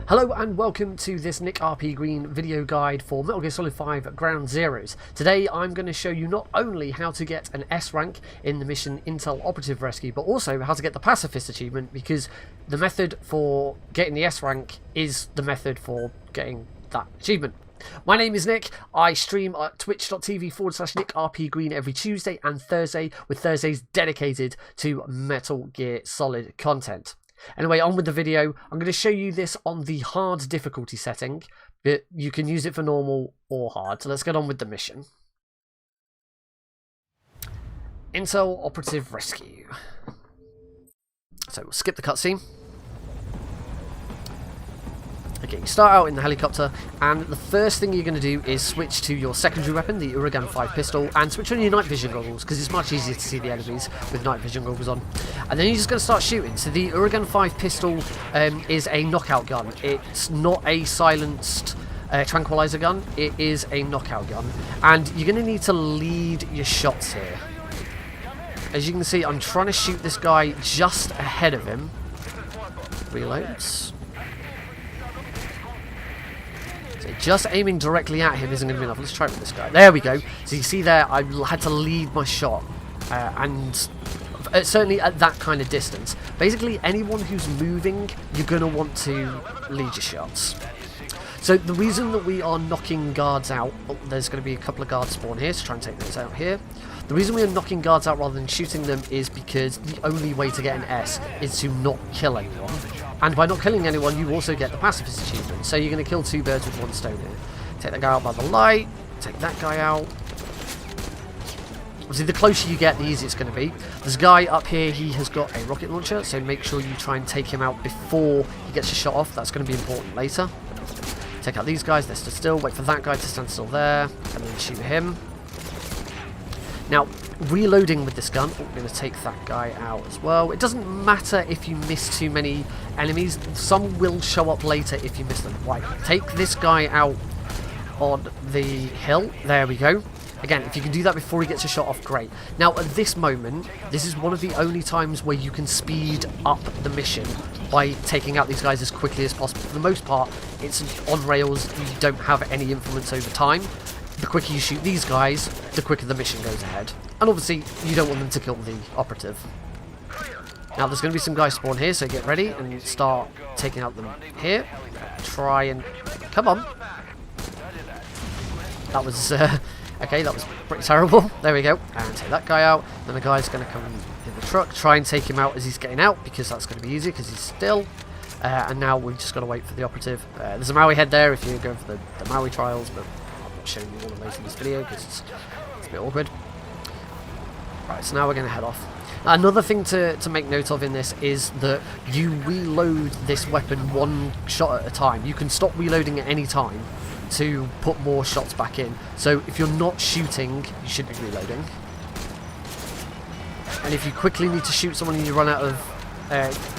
Hello and welcome to this NickRPStream video guide for Metal Gear Solid 5 Ground Zeroes. Today I'm going to show you not only how to get an S rank in the mission Intel Operative Rescue, but also how to get the Pacifist achievement, because the method for getting the S rank is the method for getting that achievement. My name is Nick. I stream at twitch.tv/NickRPStream every Tuesday and Thursday, with Thursdays dedicated to Metal Gear Solid content. Anyway, on with the video. I'm going to show you this on the hard difficulty setting, but you can use it for normal or hard. So let's get on with the mission. Intel Operative Rescue. So we'll skip the cutscene. Okay, you start out in the helicopter, and the first thing you're going to do is switch to your secondary weapon, the Uragan 5 pistol, and switch on your night vision goggles, because it's much easier to see the enemies with night vision goggles on. And then you're just going to start shooting. So the Uragan 5 pistol is a knockout gun. It's not a silenced tranquilizer gun, it is a knockout gun. And you're going to need to lead your shots here. As you can see, I'm trying to shoot this guy just ahead of him. Reloads. Just aiming directly at him isn't going to be enough. Let's try it with this guy. There we go. So you see there, I had to lead my shot. And certainly at that kind of distance. Basically, anyone who's moving, you're going to want to lead your shots. So the reason that we are knocking guards out... Oh, there's going to be a couple of guards spawn here, so try and take those out here. The reason we are knocking guards out rather than shooting them is because the only way to get an S is to not kill anyone. And by not killing anyone, you also get the Pacifist achievement. So you're going to kill two birds with one stone here. Take that guy out by the light. Take that guy out. Obviously, the closer you get, the easier it's going to be. There's a guy up here. He has got a rocket launcher. So make sure you try and take him out before he gets your shot off. That's going to be important later. Take out these guys. They're stood still. Wait for that guy to stand still there. And then shoot him. Now, reloading with this gun, we're going to take that guy out as well. It doesn't matter if you miss too many enemies. Some will show up later if you miss them. Right, take this guy out on the hill. There we go. Again, if you can do that before he gets a shot off, great. Now, at this moment, this is one of the only times where you can speed up the mission by taking out these guys as quickly as possible. For the most part, it's on rails. You don't have any influence over time. The quicker you shoot these guys, the quicker the mission goes ahead. And obviously, you don't want them to kill the operative. Now, there's going to be some guys spawn here, so get ready and start taking out them here. Try and... Come on. That was... okay, that was pretty terrible. There we go. And take that guy out. Then the guy's going to come in the truck. Try and take him out as he's getting out, because that's going to be easier, because he's still... and now we've just got to wait for the operative. There's a Maui head there if you're going for the Maui trials, but... showing you all of those in this video because it's a bit awkward. Right, so now we're going to head off. Another thing to make note of in this is that you reload this weapon one shot at a time. You can stop reloading at any time to put more shots back in. So if you're not shooting, you should be reloading. And if you quickly need to shoot someone and you run out of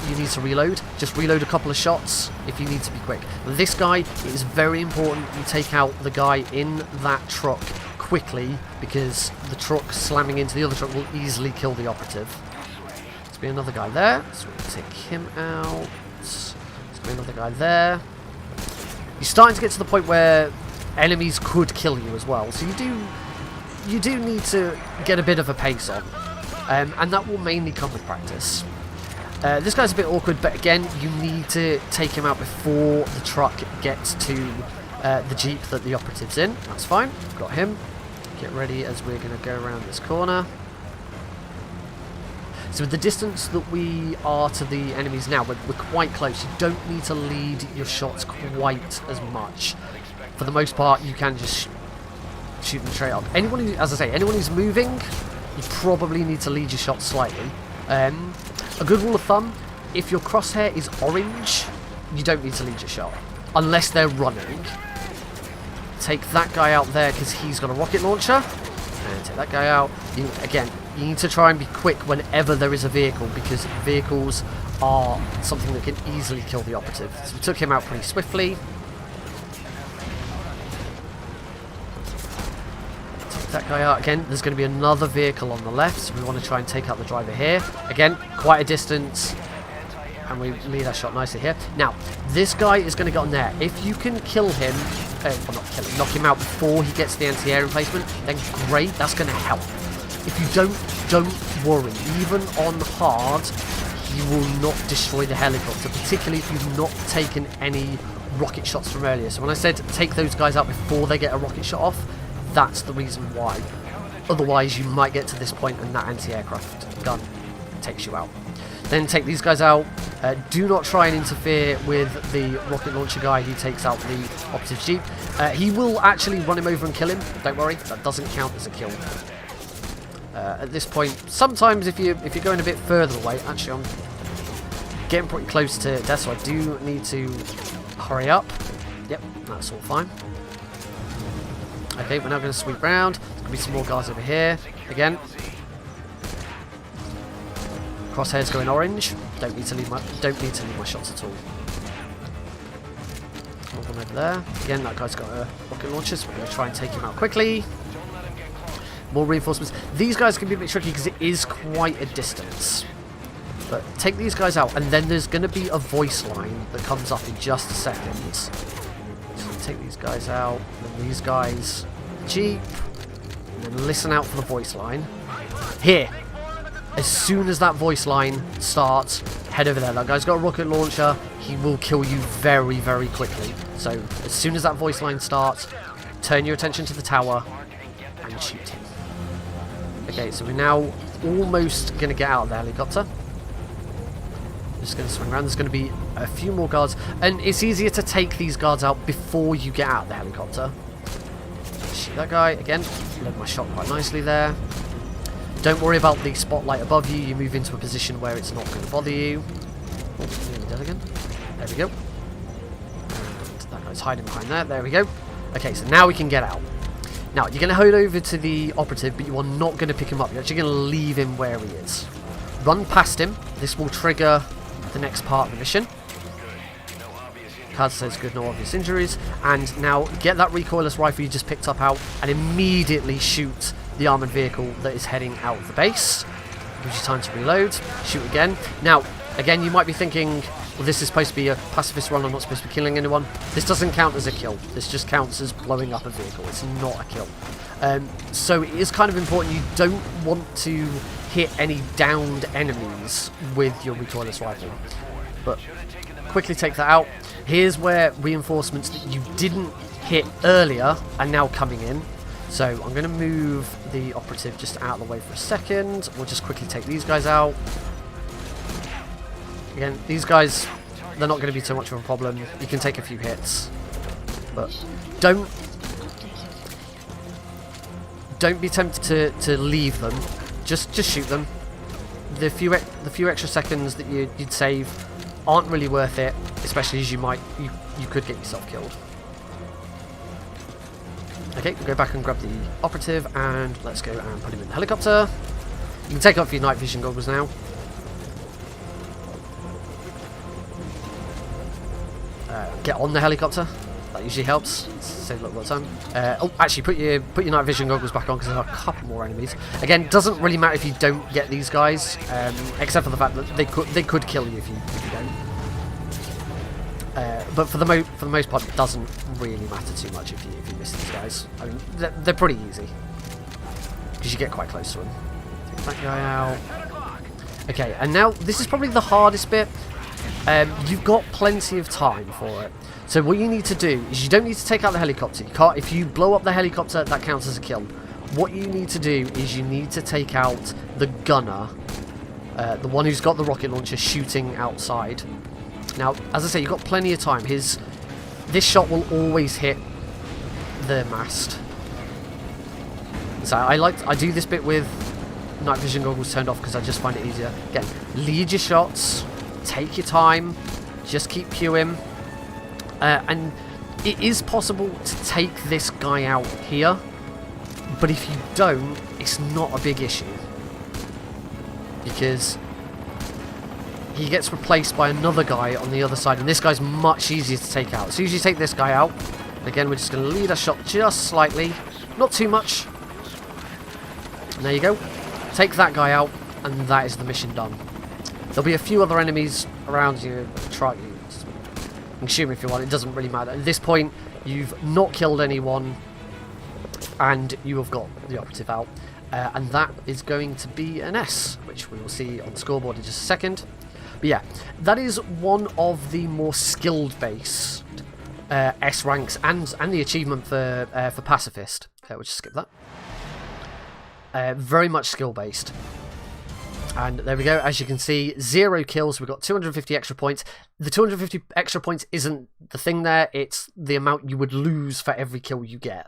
you need to reload, just reload a couple of shots if you need to be quick. This guy, it is very important you take out the guy in that truck quickly, because the truck slamming into the other truck will easily kill the operative. There's be another guy there, so we'll take him out. There's be another guy there. You're starting to get to the point where enemies could kill you as well, so you do need to get a bit of a pace on, and that will mainly come with practice. This guy's a bit awkward, but again, you need to take him out before the truck gets to the jeep that the operative's in. That's fine. Got him. Get ready as we're going to go around this corner. So with the distance that we are to the enemies now, we're quite close. You don't need to lead your shots quite as much. For the most part, you can just shoot them straight up. Anyone who, as I say, anyone who's moving, you probably need to lead your shots slightly. A good rule of thumb, if your crosshair is orange, you don't need to lead your shot, unless they're running. Take that guy out there because he's got a rocket launcher, and take that guy out. Again, you need to try and be quick whenever there is a vehicle, because vehicles are something that can easily kill the operative. So we took him out pretty swiftly. That guy out again. There's going to be another vehicle on the left, so we want to try and take out the driver here. Again, quite a distance. And we lead our shot nicely here. Now, this guy is going to get on there. If you can kill him, well, not kill him, knock him out before he gets the anti-air emplacement, then great, that's going to help. If you don't worry. Even on hard, he will not destroy the helicopter, particularly if you've not taken any rocket shots from earlier. So when I said take those guys out before they get a rocket shot off, that's the reason why. Otherwise, you might get to this point and that anti-aircraft gun takes you out. Then take these guys out. Do not try and interfere with the rocket launcher guy who takes out the operative jeep. He will actually run him over and kill him. Don't worry, that doesn't count as a kill. At this point, sometimes if you're going a bit further away, actually I'm getting pretty close to death, so I do need to hurry up. Yep, that's all fine. Okay, we're now going to sweep round. There's going to be some more guys over here. Again. Crosshairs going orange. Don't need to leave my shots at all. One over there. Again, that guy's got a rocket launcher, so we're going to try and take him out quickly. More reinforcements. These guys can be a bit tricky because it is quite a distance. But take these guys out, and then there's going to be a voice line that comes up in just a second. So take these guys out, and these guys, jeep, and then listen out for the voice line. Here, as soon as that voice line starts, head over there. That guy's got a rocket launcher. He will kill you very, very quickly. So as soon as that voice line starts, turn your attention to the tower and shoot him. Okay, so we're now almost going to get out of the helicopter. Just going to swing around. There's going to be a few more guards, and it's easier to take these guards out before you get out of the helicopter. Shoot that guy again. Led my shot quite nicely there. Don't worry about the spotlight above you. You move into a position where it's not going to bother you. Oh, nearly dead again. There we go. And that guy's hiding behind there. There we go. Okay, so now we can get out. Now, you're going to head over to the operative, but you are not going to pick him up. You're actually going to leave him where he is. Run past him. This will trigger the next part of the mission. Card says good, no obvious injuries. And now get that recoilless rifle you just picked up out and immediately shoot the armoured vehicle that is heading out of the base. Gives you time to reload. Shoot again. Now, again, you might be thinking, well, this is supposed to be a pacifist run, I'm not supposed to be killing anyone. This doesn't count as a kill. This just counts as blowing up a vehicle. It's not a kill. So it is kind of important. You don't want to hit any downed enemies with your recoilless rifle. But quickly take that out. Here's where reinforcements that you didn't hit earlier are now coming in. So I'm going to move the operative just out of the way for a second. We'll just quickly take these guys out. Again, these guys, they're not going to be too much of a problem. You can take a few hits. But don't be tempted to leave them. Just shoot them. The few extra seconds that you'd save aren't really worth it, especially as you could get yourself killed. Okay, we'll go back and grab the operative, and let's go and put him in the helicopter. You can take off your night vision goggles now. Get on the helicopter. That usually helps. Save a little bit of time. Oh, actually, put your night vision goggles back on because there are a couple more enemies. Again, it doesn't really matter if you don't get these guys, except for the fact that they could kill you if you don't. But for the most part, it doesn't really matter too much if you miss these guys. I mean, they're pretty easy because you get quite close to them. Take that guy out. Okay, and now this is probably the hardest bit. You've got plenty of time for it. So what you need to do is you don't need to take out the helicopter. You can't. If you blow up the helicopter, that counts as a kill. What you need to do is you need to take out the gunner, the one who's got the rocket launcher shooting outside. Now, as I say, you've got plenty of time. This shot will always hit the mast. So I do this bit with night vision goggles turned off because I just find it easier. Again, lead your shots, take your time, just keep queuing. And it is possible to take this guy out here, but if you don't, it's not a big issue because he gets replaced by another guy on the other side, and this guy's much easier to take out. So usually take this guy out. Again, we're just going to lead our shot just slightly, not too much. And there you go. Take that guy out, and that is the mission done. There'll be a few other enemies around you. Try you. Consume if you want. It doesn't really matter. At this point, you've not killed anyone, and you have got the operative out. And that is going to be an S, which we will see on the scoreboard in just a second. But yeah, that is one of the more skilled-based S ranks, and the achievement for Pacifist. We'll just skip that. Very much skill-based. And there we go. As you can see, 0 kills. We've got 250 extra points. The 250 extra points isn't the thing there. It's the amount you would lose for every kill you get.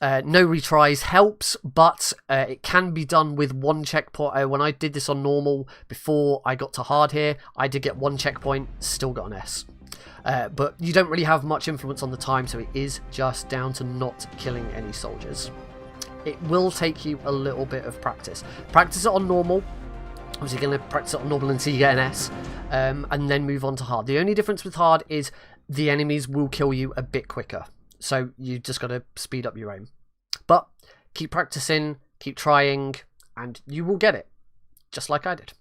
No retries helps, but it can be done with 1 checkpoint. When I did this on normal, before I got to hard here, I did get 1 checkpoint, still got an S. But you don't really have much influence on the time, so it is just down to not killing any soldiers. It will take you a little bit of practice. Practice it on normal. Obviously, you're going to practice it on normal until you get an S, and then move on to hard. The only difference with hard is the enemies will kill you a bit quicker. So you just got to speed up your aim. But keep practicing, keep trying, and you will get it, just like I did.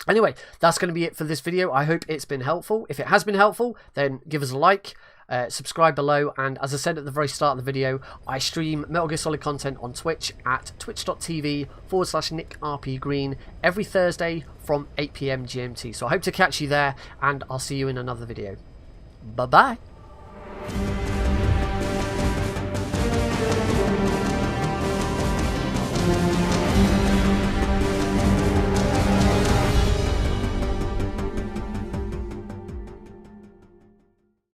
Anyway, that's going to be it for this video. I hope it's been helpful. If it has been helpful, then give us a like. Subscribe below, and as I said at the very start of the video, I stream Metal Gear Solid content on Twitch at twitch.tv/NickRPGreen every Thursday from 8 PM GMT. So I hope to catch you there, and I'll see you in another video. Bye bye.